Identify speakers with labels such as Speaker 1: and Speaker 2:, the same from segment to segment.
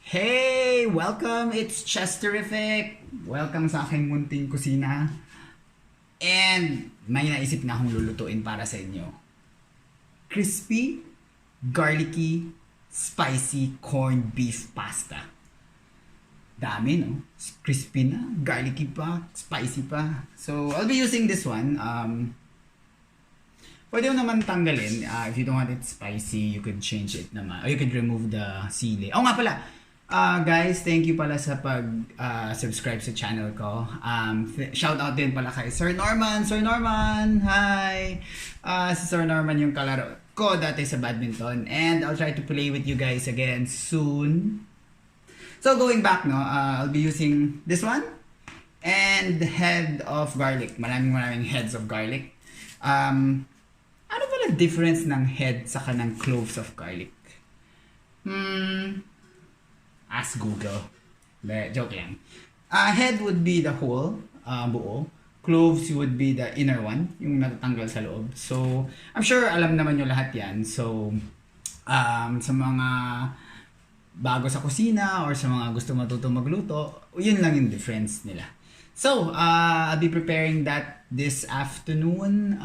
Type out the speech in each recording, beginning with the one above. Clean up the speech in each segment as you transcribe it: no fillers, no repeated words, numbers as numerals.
Speaker 1: Hey! Welcome! It's Itschesterrific! Welcome sa aking munting kusina. And may naisip na akong lulutuin para sa inyo. Crispy, garlicky, spicy corned beef pasta. Dami, no? Crispy na, garlicky pa, spicy pa. So, I'll be using this one. Pwede mo naman tanggalin. If you don't want it spicy, you could change it naman. Or you could remove the sili. Oh nga pala! Guys, thank you pala sa pag-subscribe sa channel ko. Shout out din pala kay Sir Norman. Sir Norman, hi! Si Sir Norman yung kalaro ko dati sa badminton. And I'll try to play with you guys again soon. So going back, no, I'll be using this one. And head of garlic. Maraming heads of garlic. Ano pala difference ng head saka ng cloves of garlic? Ask Google. Joke lang. Head would be the whole, buo. Cloves would be the inner one, yung natatanggal sa loob. So, I'm sure alam naman nyo lahat yan. So, sa mga bago sa kusina or sa mga gusto matuto magluto, yun lang yung difference nila. So, I'll be preparing that this afternoon.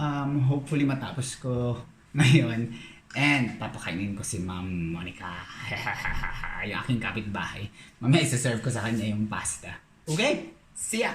Speaker 1: Hopefully matapos ko ngayon. And papakainin ko si Ma'am Monica. Yung aking kapitbahay. Mamaya isa-serve ko sa kanya yung pasta. Okay? See ya!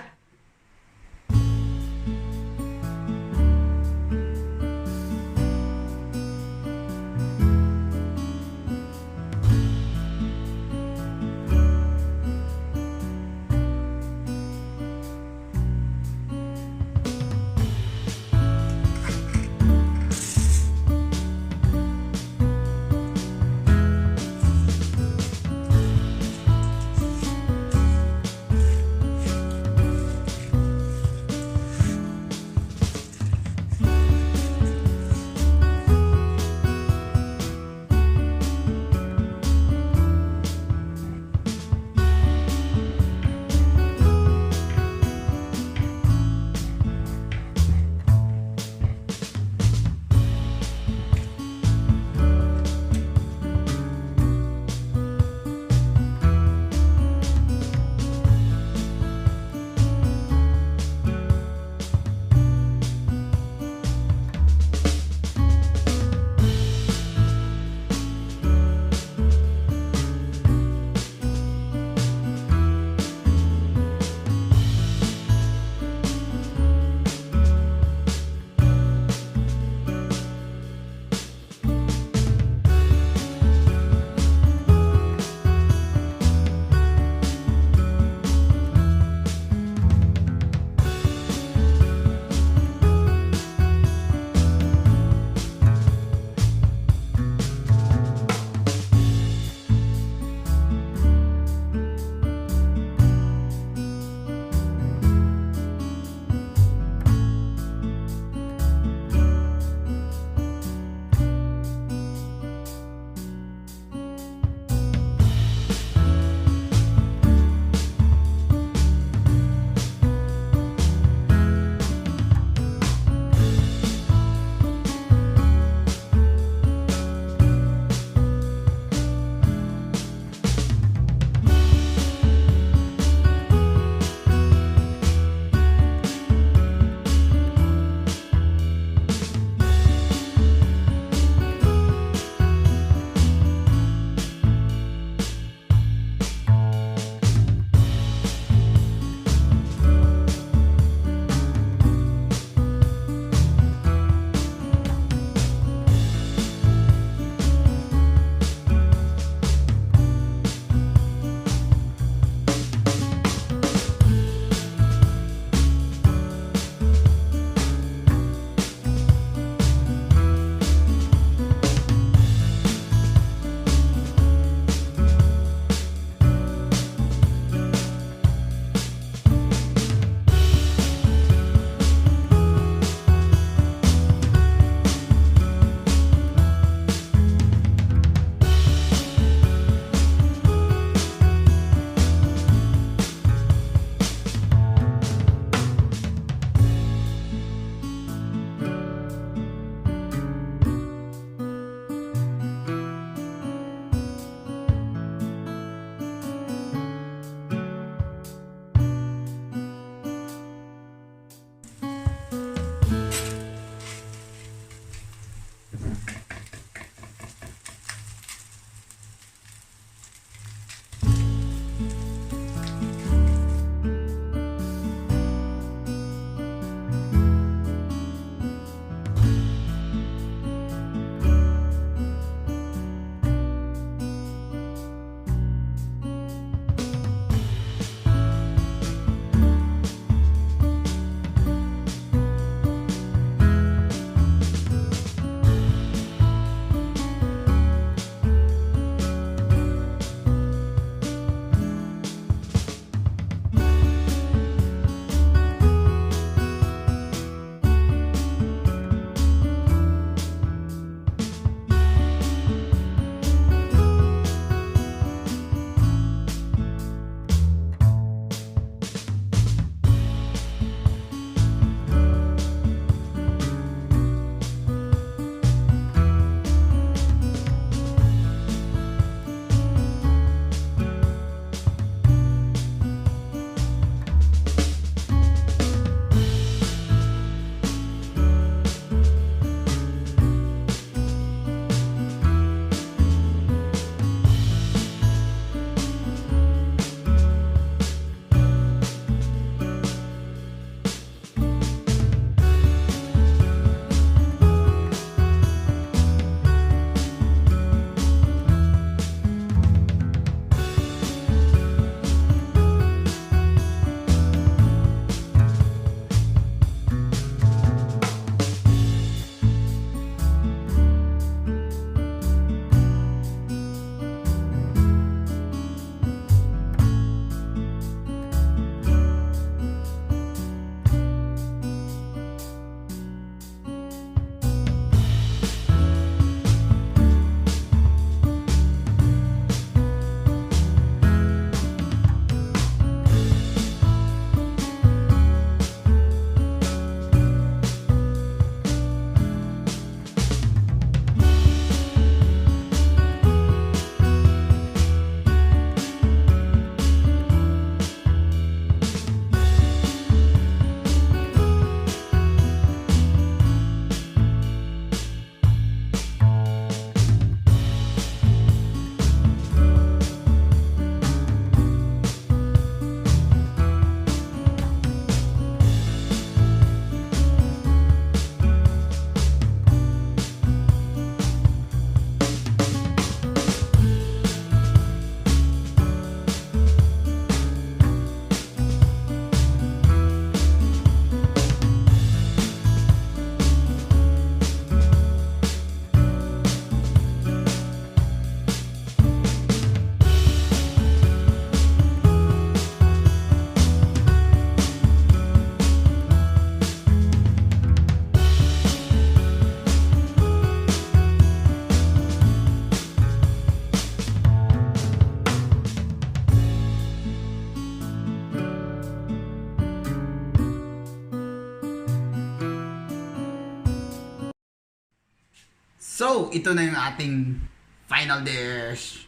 Speaker 1: So, ito na yung ating final dish.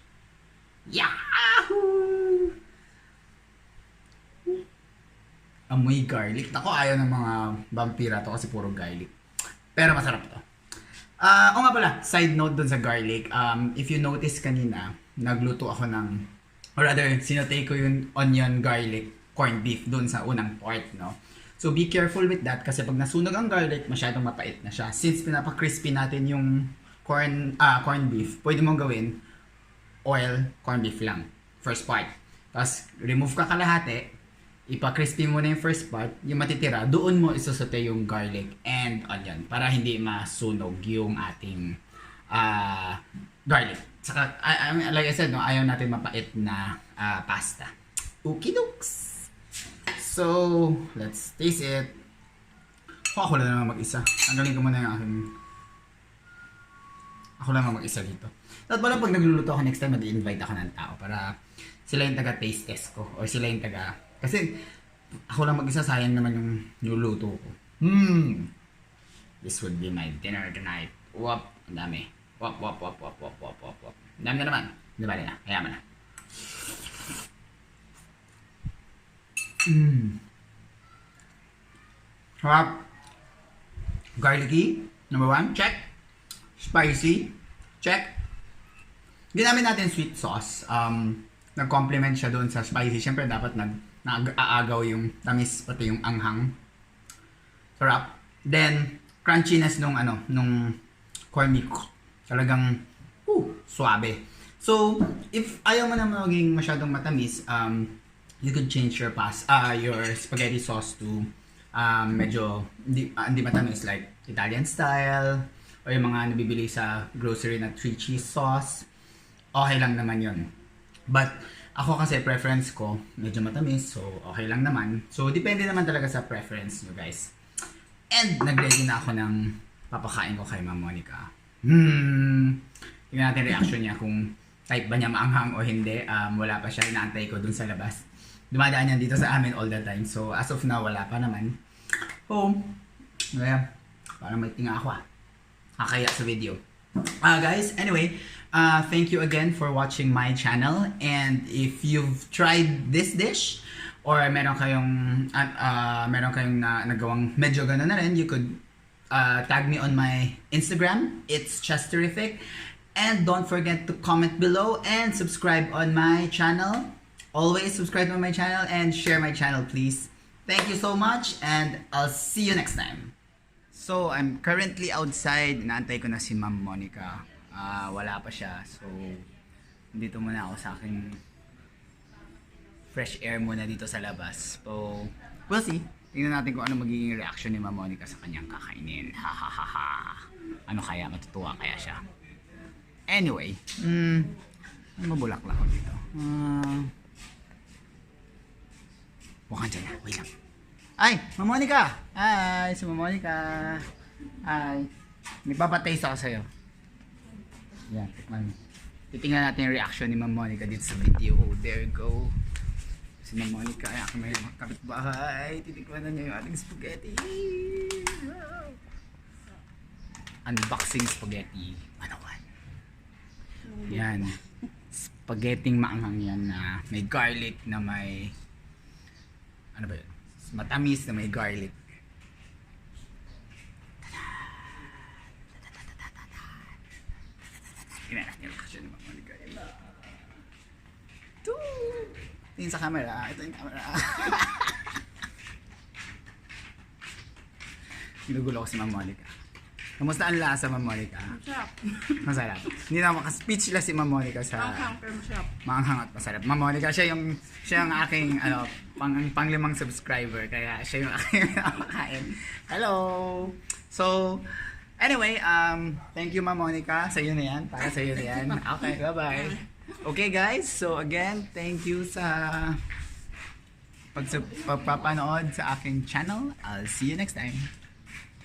Speaker 1: Yahoo! Amoy garlic. Ako, ayaw ng mga vampira to kasi puro garlic. Pero masarap to. O nga pala, side note dun sa garlic. If you notice kanina, nagluto ako ng, or rather, sinotay ko yung onion, garlic, corned beef dun sa unang part, no? So, be careful with that kasi pag nasunog ang garlic, masyadong mapait na siya. Since pinapa-crispy natin yung corned beef, pwede mong gawin oil, corned beef lang. First part. Tapos, remove ka kalahati, ipa-crispy mo na yung first part, yung matitira, doon mo isosote yung garlic and onion para hindi masunog yung ating garlic. Saka, like I said, no, ayaw natin mapait na pasta. Okey-dokes! So, let's taste it. Ako lang naman mag-isa. Tanggalin ko muna yung aking... Ako lang mag-isa dito. At pala pag nagluluto ako next time, mag-invite ako ng tao para sila yung taga-taste test ko. Or sila yung taga... Kasi ako lang mag-isa, sayang naman yung niluluto ko. This would be my dinner tonight. Wop! Ang dami. Wop. Ang dami na naman. Hindi ba na? Kaya mo na. Harap. Garlicky, number 1, check. Spicy, check. Ginamit natin sweet sauce. Nag-complement siya doon sa spicy. Siyempre dapat nag-aagaw yung tamis pati yung anghang. Sarap. Then crunchiness nung corned beef. Talagang suabe. So, if ayaw mo na maging masyadong matamis, you could change your your spaghetti sauce to medyo hindi matamis, like Italian style or yung mga nabibili sa grocery na 3 cheese sauce. Okay lang naman yun. But ako kasi preference ko medyo matamis, so okay lang naman. So depende naman talaga sa preference nyo guys. And nag-ready na ako ng papakain ko kay Ma'am Monica. Tingnan natin reaction niya kung type ba niya maanghang o hindi. Wala pa siya, inaantay ko dun sa labas. Dumadaan yan dito sa amin all the time. So, as of now, wala pa naman. Kaya, parang may tinga ako kakaya sa video. Guys, anyway, thank you again for watching my channel. And if you've tried this dish, or meron kayong nagawang medyo gano'n na rin, you could tag me on my Instagram. It's itschesterrific. And don't forget to comment below and subscribe on my channel. Always subscribe to my channel and share my channel, please. Thank you so much and I'll see you next time. So, I'm currently outside. Inaantay ko na si Ma'am Monica. Wala pa siya. So, dito muna ako sa aking fresh air muna dito sa labas. So, we'll see. Tingnan natin kung ano magiging reaction ni Ma'am Monica sa kanyang kakainin. Ano kaya? Matutuwa kaya siya? Anyway, mabulaklak ako dito. Huwag dyan na, wait lang. Ay, Ma'am Monica! Hi, si Ma'am Monica. Hi. Nagpapataste ako sa'yo. Yan, tikman. Titingnan natin yung reaction ni Ma'am Monica dito sa video. Oh, there you go. Si Ma'am Monica, ay ako may kapitbahay. Titikman na niya yung ating spaghetti. Wow. Unboxing spaghetti 101. Yan. Spaghetti maanghang yan na may garlic, na may ano ba yun? Matamis na may garlic. Tingnan natin yung reaction ni Ma'am Monica. Tingin sa camera. Ito yung camera. Ginugulo ko si Ma'am Monica. Kamusta ang lasa, Ma'am Monica?
Speaker 2: Masarap.
Speaker 1: Masarap. Hindi na maka-speechless si Ma'am Monica sa...
Speaker 2: Maanghang pero masarap.
Speaker 1: Maanghang at masarap. Ma'am Monica, siya yung aking pang-limang subscriber. Kaya siya yung aking nakakain. Hello! So, anyway, thank you Ma'am Monica. Sa iyo na yan. Para sa iyo na yan. Okay, bye-bye. Okay guys, so again, thank you sa pagpapanood sa aking channel. I'll see you next time.